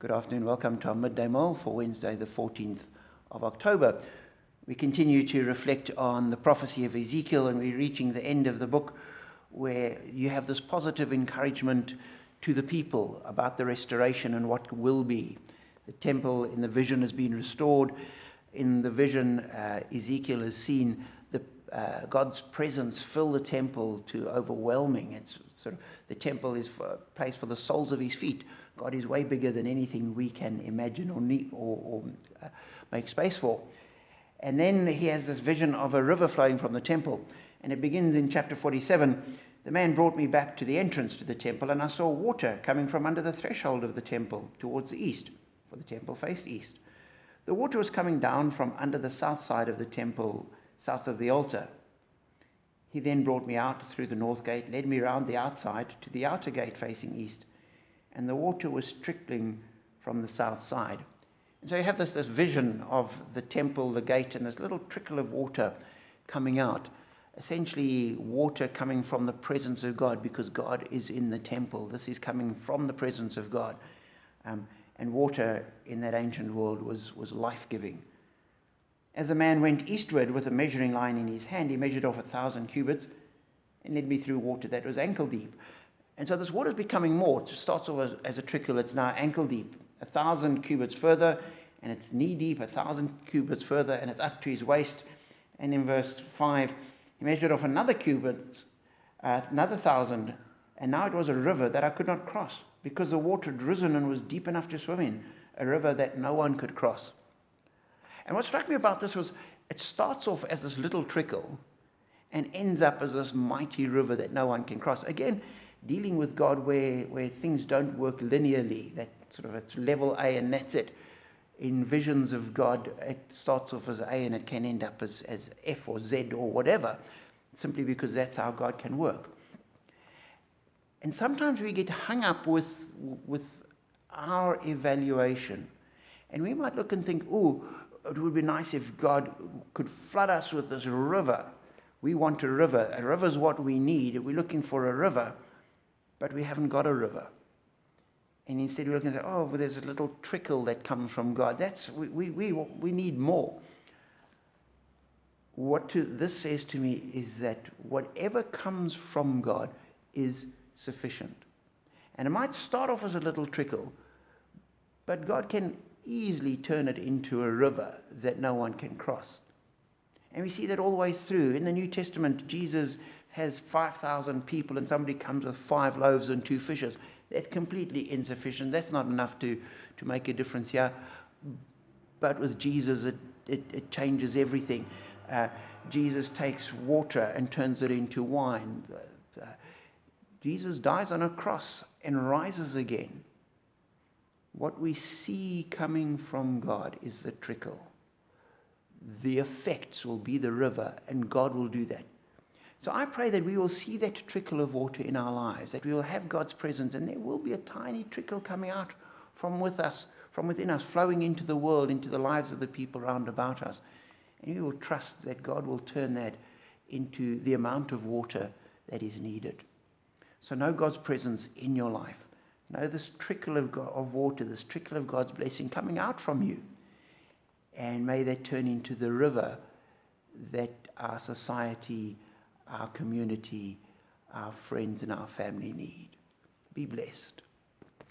Good afternoon. Welcome to our Midday Mull for Wednesday, the 14th of October. We continue to reflect on the prophecy of Ezekiel, and we're reaching the end of the book where you have this positive encouragement to the people about the restoration and what will be. The temple in the vision has been restored. In the vision, Ezekiel has seen God's presence fill the temple to overwhelming. It's sort of, the temple is a place for the soles of his feet. God is way bigger than anything we can imagine or need or make space for. And then he has this vision of a river flowing from the temple. And it begins in chapter 47. The man brought me back to the entrance to the temple, and I saw water coming from under the threshold of the temple towards the east, for the temple faced east. The water was coming down from under the south side of the temple, south of the altar. He then brought me out through the north gate, led me round the outside to the outer gate facing east, and the water was trickling from the south side. And so you have this vision of the temple, the gate, and this little trickle of water coming out. Essentially, water coming from the presence of God, because God is in the temple. This is coming from the presence of God. And water in that ancient world was life-giving. As the man went eastward with a measuring line in his hand, he measured off 1,000 cubits and led me through water that was ankle deep. And so this water is becoming more. It starts off as a trickle. It's now ankle deep, 1,000 cubits further, and it's knee deep, 1,000 cubits further, and it's up to his waist. And in verse 5, he measured off another cubit, another 1,000, and now it was a river that I could not cross, because the water had risen and was deep enough to swim in, a river that no one could cross. And what struck me about this was it starts off as this little trickle and ends up as this mighty river that no one can cross. Again, dealing with God where things don't work linearly, that sort of it's level A and that's it. In visions of God, it starts off as A and it can end up as F or Z or whatever, simply because that's how God can work. And sometimes we get hung up with our evaluation. And we might look and think, oh, it would be nice if God could flood us with this river. We want a river. A river is what we need. We're looking for a river, but we haven't got a river. And instead we're looking and say, oh, well, there's a little trickle that comes from God. We need more. This says to me is that whatever comes from God is sufficient. And it might start off as a little trickle, but God can easily turn it into a river that no one can cross. And we see that all the way through. In the New Testament, Jesus has 5,000 people and somebody comes with 5 loaves and 2 fishes. That's completely insufficient. That's not enough to make a difference here. But with Jesus, it changes everything. Jesus takes water and turns it into wine. Jesus dies on a cross and rises again. What we see coming from God is the trickle. The effects will be the river, and God will do that. So I pray that we will see that trickle of water in our lives, that we will have God's presence, and there will be a tiny trickle coming out from within us, flowing into the world, into the lives of the people round about us. And we will trust that God will turn that into the amount of water that is needed. So know God's presence in your life. Know this trickle of water, this trickle of God's blessing coming out from you. And may that turn into the river that our society, our community, our friends and our family need. Be blessed.